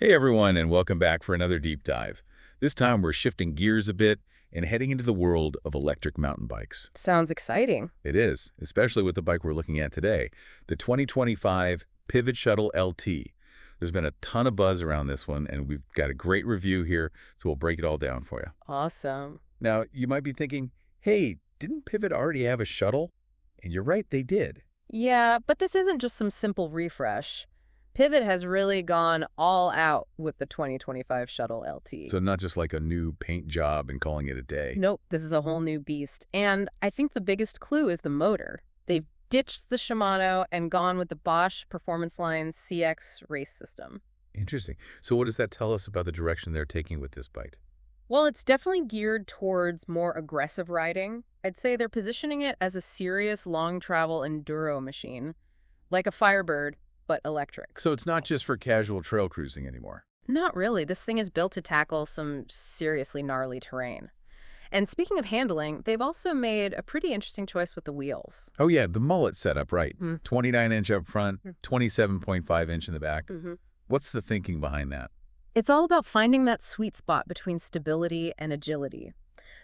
Hey everyone, and welcome back for another deep dive. This time we're shifting gears a bit and heading into the world of electric mountain bikes. Sounds exciting. It is, especially with the bike we're looking at today, the 2025 Pivot Shuttle LT. There's been a ton of buzz around this one, and we've got a great review here, so we'll break it all down for you. Awesome. Now, you might be thinking, hey, didn't Pivot already have a shuttle? And you're right, they did. Yeah, but this isn't just some simple refresh. Pivot has really gone all out with the 2025 Shuttle LT. So not just like a new paint job and calling it a day. Nope, this is a whole new beast. And I think the biggest clue is the motor. They've ditched the Shimano and gone with the Bosch Performance Line CX race system. Interesting. So what does that tell us about the direction they're taking with this bike? Well, it's definitely geared towards more aggressive riding. I'd say they're positioning it as a serious long-travel enduro machine, like a Firebird, but electric. So it's not just for casual trail cruising anymore. Not really. This thing is built to tackle some seriously gnarly terrain. And speaking of handling, they've also made a pretty interesting choice with the wheels. Oh yeah, the mullet setup, right. Mm. 29-inch up front, 27.5-inch in the back. Mm-hmm. What's the thinking behind that? It's all about finding that sweet spot between stability and agility.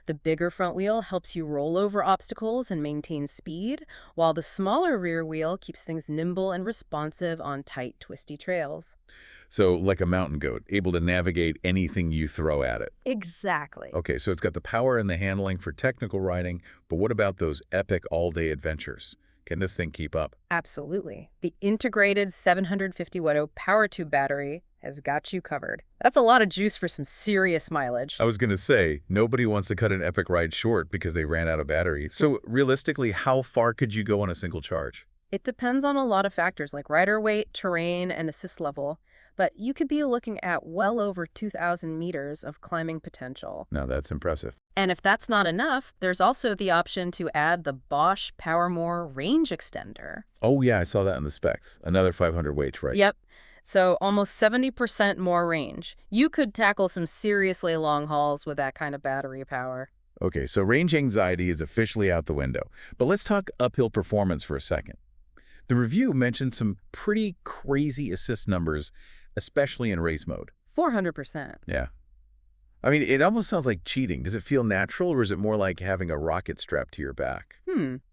The bigger front wheel helps you roll over obstacles and maintain speed, while the smaller rear wheel keeps things nimble and responsive on tight, twisty trails. So like a mountain goat, able to navigate anything you throw at it. Exactly. Okay, so it's got the power and the handling for technical riding, but what about those epic all-day adventures? Can this thing keep up? Absolutely. The integrated 750-watt power tube battery has got you covered. That's a lot of juice for some serious mileage. I was going to say, nobody wants to cut an epic ride short because they ran out of battery. So realistically, how far could you go on a single charge? It depends on a lot of factors like rider weight, terrain, and assist level, but you could be looking at well over 2,000 meters of climbing potential. Now that's impressive. And if that's not enough, there's also the option to add the Bosch PowerMore range extender. Oh yeah, I saw that in the specs. Another 500 weight, right? Yep. So almost 70% more range. You could tackle some seriously long hauls with that kind of battery power. Okay, so range anxiety is officially out the window. But let's talk uphill performance for a second. The review mentioned some pretty crazy assist numbers, especially in race mode. 400%. Yeah. I mean, it almost sounds like cheating. Does it feel natural, or is it more like having a rocket strapped to your back?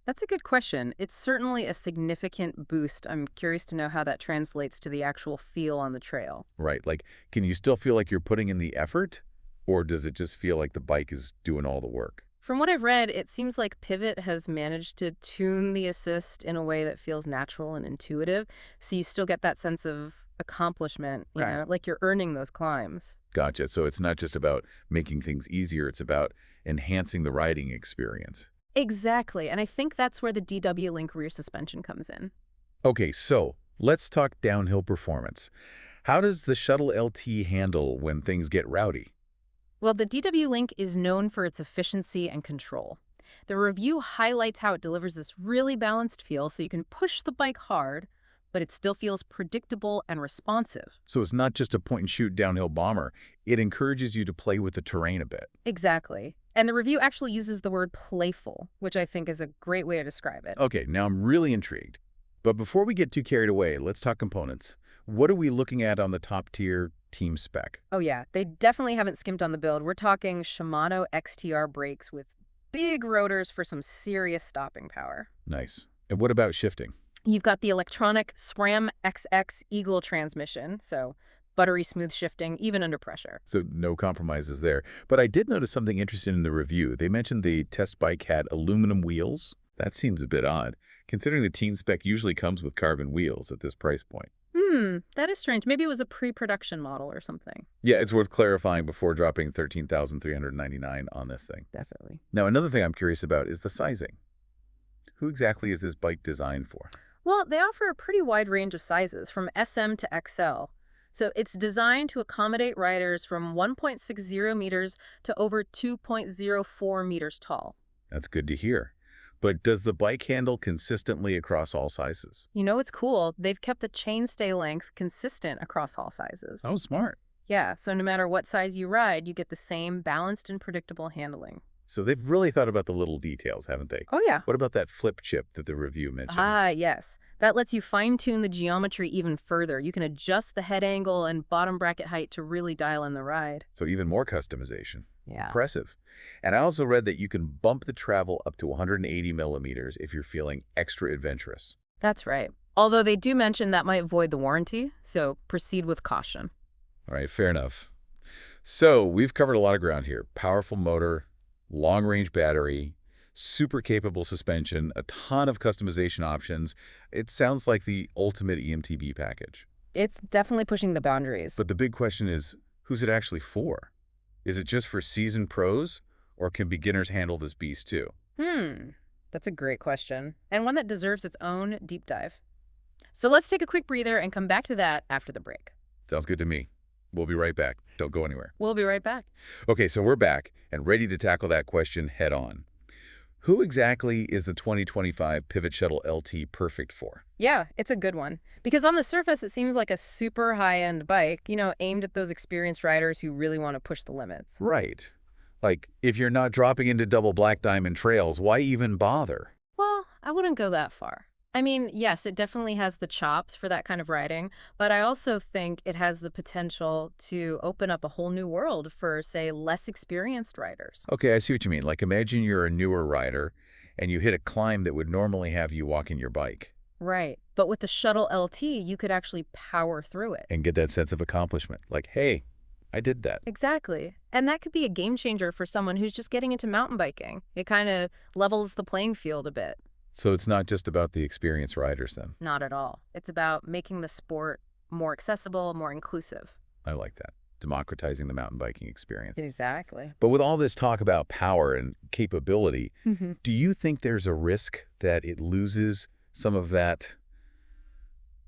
That's a good question. It's certainly a significant boost. I'm curious to know how that translates to the actual feel on the trail. Right, like, can you still feel like you're putting in the effort, or does it just feel like the bike is doing all the work? From what I've read, it seems like Pivot has managed to tune the assist in a way that feels natural and intuitive, so you still get that sense of accomplishment, you know, like you're earning those climbs. Gotcha. So it's not just about making things easier, it's about enhancing the riding experience. Exactly, and I think that's where the DW Link rear suspension comes in. Okay, so let's talk downhill performance. How does the Shuttle LT handle when things get rowdy? Well, the DW Link is known for its efficiency and control. The review highlights how it delivers this really balanced feel so you can push the bike hard, but it still feels predictable and responsive. So it's not just a point-and-shoot downhill bomber. It encourages you to play with the terrain a bit. Exactly. And the review actually uses the word playful, which I think is a great way to describe it. Okay, now I'm really intrigued. But before we get too carried away, let's talk components. What are we looking at on the top-tier team spec? Oh yeah, they definitely haven't skimped on the build. We're talking Shimano XTR brakes with big rotors for some serious stopping power. Nice. And what about shifting? You've got the electronic SRAM XX Eagle transmission, so buttery smooth shifting, even under pressure. So no compromises there. But I did notice something interesting in the review. They mentioned the test bike had aluminum wheels. That seems a bit odd, considering the team spec usually comes with carbon wheels at this price point. That is strange. Maybe it was a pre-production model or something. Yeah, it's worth clarifying before dropping $13,399 on this thing. Definitely. Now, another thing I'm curious about is the sizing. Who exactly is this bike designed for? Well, they offer a pretty wide range of sizes, from SM to XL. So it's designed to accommodate riders from 1.60 meters to over 2.04 meters tall. That's good to hear. But does the bike handle consistently across all sizes? You know, it's cool. They've kept the chainstay length consistent across all sizes. Oh, smart. Yeah, so no matter what size you ride, you get the same balanced and predictable handling. So they've really thought about the little details, haven't they? Oh, yeah. What about that flip chip that the review mentioned? Ah, yes. That lets you fine-tune the geometry even further. You can adjust the head angle and bottom bracket height to really dial in the ride. So even more customization. Yeah. Impressive. And I also read that you can bump the travel up to 180 millimeters if you're feeling extra adventurous. That's right. Although they do mention that might void the warranty, so proceed with caution. All right, fair enough. So we've covered a lot of ground here. Powerful motor, long-range battery, super capable suspension, a ton of customization options. It sounds like the ultimate eMTB package. It's definitely pushing the boundaries. But the big question is, who's it actually for? Is it just for seasoned pros, or can beginners handle this beast too? That's a great question, and one that deserves its own deep dive. So let's take a quick breather and come back to that after the break. Sounds good to me. We'll be right back. Don't go anywhere. We'll be right back. Okay, so we're back and ready to tackle that question head on. Who exactly is the 2025 Pivot Shuttle LT perfect for? Yeah, it's a good one. Because on the surface, it seems like a super high-end bike, aimed at those experienced riders who really want to push the limits. Right. Like, if you're not dropping into double black diamond trails, why even bother? Well, I wouldn't go that far. I mean, yes, it definitely has the chops for that kind of riding, but I also think it has the potential to open up a whole new world for, say, less experienced riders. Okay, I see what you mean. Like, imagine you're a newer rider and you hit a climb that would normally have you walking your bike. Right. But with the Shuttle LT, you could actually power through it. And get that sense of accomplishment. Like, hey, I did that. Exactly. And that could be a game changer for someone who's just getting into mountain biking. It kind of levels the playing field a bit. So it's not just about the experienced riders then? Not at all. It's about making the sport more accessible, more inclusive. I like that. Democratizing the mountain biking experience. Exactly. But with all this talk about power and capability, do you think there's a risk that it loses some of that,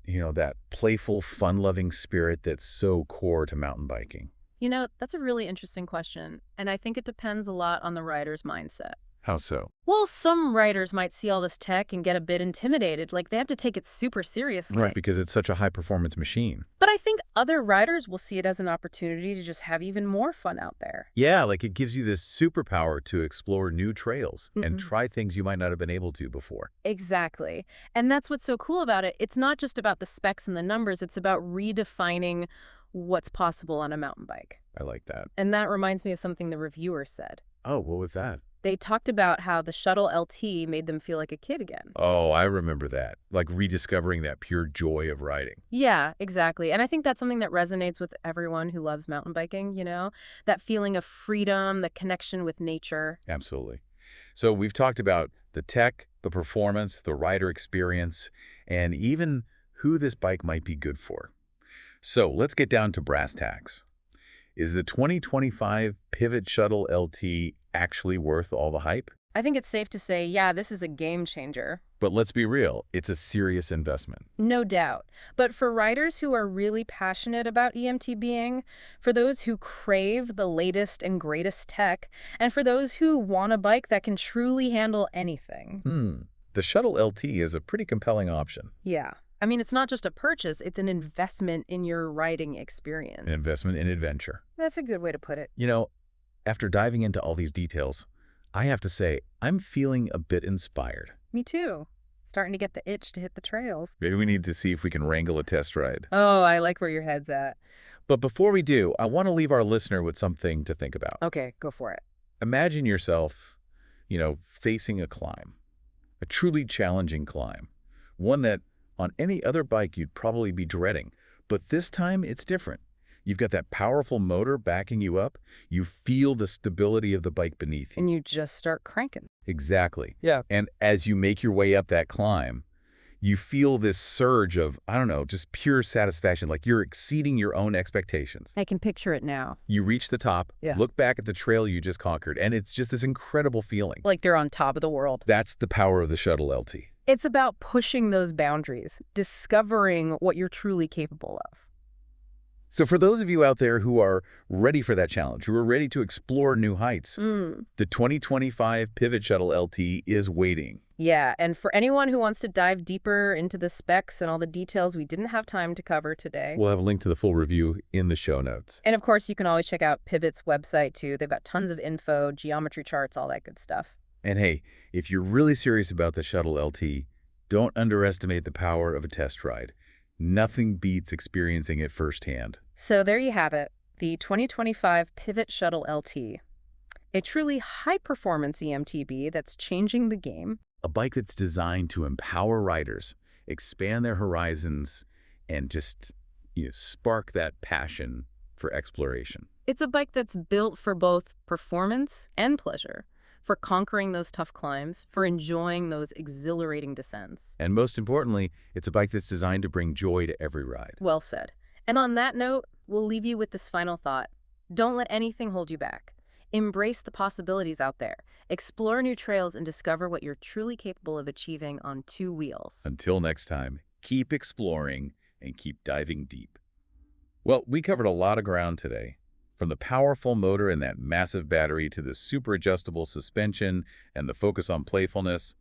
that playful, fun-loving spirit that's so core to mountain biking? That's a really interesting question. And I think it depends a lot on the rider's mindset. How so? Well, some riders might see all this tech and get a bit intimidated, like they have to take it super seriously. Right, because it's such a high-performance machine. But I think other riders will see it as an opportunity to just have even more fun out there. Yeah, like it gives you this superpower to explore new trails and try things you might not have been able to before. Exactly. And that's what's so cool about it. It's not just about the specs and the numbers. It's about redefining what's possible on a mountain bike. I like that. And that reminds me of something the reviewer said. Oh, what was that? They talked about how the Shuttle LT made them feel like a kid again. Oh, I remember that. Like rediscovering that pure joy of riding. Yeah, exactly. And I think that's something that resonates with everyone who loves mountain biking, that feeling of freedom, the connection with nature. Absolutely. So we've talked about the tech, the performance, the rider experience, and even who this bike might be good for. So let's get down to brass tacks. Is the 2025 Pivot Shuttle LT actually worth all the hype? I think it's safe to say, yeah, this is a game changer. But let's be real, it's a serious investment. No doubt. But for riders who are really passionate about eMTBing, for those who crave the latest and greatest tech, and for those who want a bike that can truly handle anything. The Shuttle LT is a pretty compelling option. Yeah. I mean, it's not just a purchase, it's an investment in your riding experience. An investment in adventure. That's a good way to put it. After diving into all these details, I have to say, I'm feeling a bit inspired. Me too. Starting to get the itch to hit the trails. Maybe we need to see if we can wrangle a test ride. Oh, I like where your head's at. But before we do, I want to leave our listener with something to think about. Okay, go for it. Imagine yourself, facing a climb, a truly challenging climb, one that on any other bike you'd probably be dreading. But this time it's different. You've got that powerful motor backing you up. You feel the stability of the bike beneath you. And you just start cranking. Exactly. Yeah. And as you make your way up that climb, you feel this surge of, just pure satisfaction, like you're exceeding your own expectations. I can picture it now. You reach the top, look back at the trail you just conquered, and it's just this incredible feeling. Like they're on top of the world. That's the power of the Shuttle LT. It's about pushing those boundaries, discovering what you're truly capable of. So for those of you out there who are ready for that challenge, who are ready to explore new heights, the 2025 Pivot Shuttle LT is waiting. Yeah, and for anyone who wants to dive deeper into the specs and all the details we didn't have time to cover today. We'll have a link to the full review in the show notes. And of course, you can always check out Pivot's website too. They've got tons of info, geometry charts, all that good stuff. And hey, if you're really serious about the Shuttle LT, don't underestimate the power of a test ride. Nothing beats experiencing it firsthand. So there you have it, the 2025 Pivot Shuttle LT. A truly high-performance eMTB that's changing the game. A bike that's designed to empower riders, expand their horizons, and just spark that passion for exploration. It's a bike that's built for both performance and pleasure, for conquering those tough climbs, for enjoying those exhilarating descents. And most importantly, it's a bike that's designed to bring joy to every ride. Well said. And on that note, we'll leave you with this final thought. Don't let anything hold you back. Embrace the possibilities out there. Explore new trails and discover what you're truly capable of achieving on two wheels. Until next time, keep exploring and keep diving deep. Well, we covered a lot of ground today. From the powerful motor and that massive battery to the super adjustable suspension and the focus on playfulness,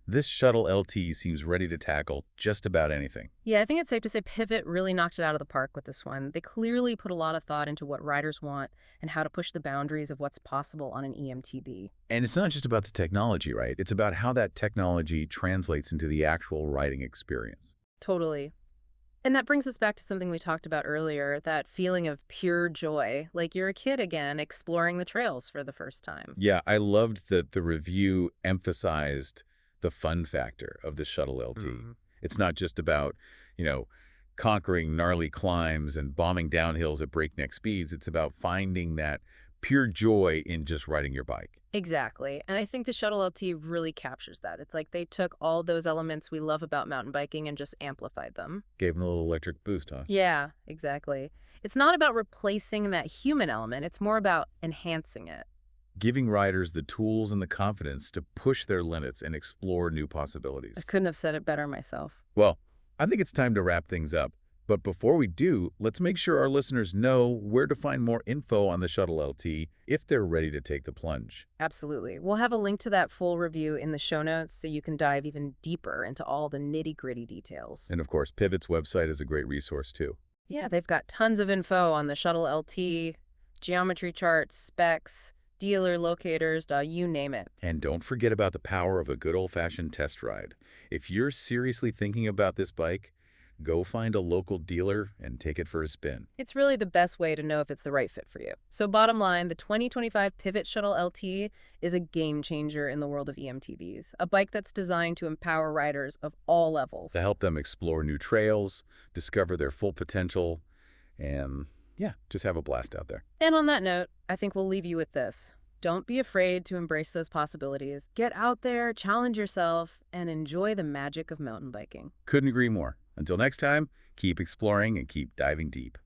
this Shuttle LT seems ready to tackle just about anything. Yeah, I think it's safe to say Pivot really knocked it out of the park with this one. They clearly put a lot of thought into what riders want and how to push the boundaries of what's possible on an eMTB. And it's not just about the technology, right? It's about how that technology translates into the actual riding experience. Totally. And that brings us back to something we talked about earlier, that feeling of pure joy, like you're a kid again, exploring the trails for the first time. Yeah, I loved that the review emphasized the fun factor of the Shuttle LT. It's not just about, conquering gnarly climbs and bombing downhills at breakneck speeds. It's about finding that pure joy in just riding your bike. Exactly. And I think the Shuttle LT really captures that. It's like they took all those elements we love about mountain biking and just amplified them. Gave them a little electric boost, huh? Yeah, exactly. It's not about replacing that human element. It's more about enhancing it. Giving riders the tools and the confidence to push their limits and explore new possibilities. I couldn't have said it better myself. Well, I think it's time to wrap things up. But before we do, let's make sure our listeners know where to find more info on the Shuttle LT if they're ready to take the plunge. Absolutely. We'll have a link to that full review in the show notes so you can dive even deeper into all the nitty-gritty details. And of course, Pivot's website is a great resource too. Yeah, they've got tons of info on the Shuttle LT, geometry charts, specs, dealer locators, you name it. And don't forget about the power of a good old-fashioned test ride. If you're seriously thinking about this bike, go find a local dealer and take it for a spin. It's really the best way to know if it's the right fit for you. So bottom line, the 2025 Pivot Shuttle LT is a game changer in the world of eMTBs, a bike that's designed to empower riders of all levels. To help them explore new trails, discover their full potential, and just have a blast out there. And on that note, I think we'll leave you with this. Don't be afraid to embrace those possibilities. Get out there, challenge yourself, and enjoy the magic of mountain biking. Couldn't agree more. Until next time, keep exploring and keep diving deep.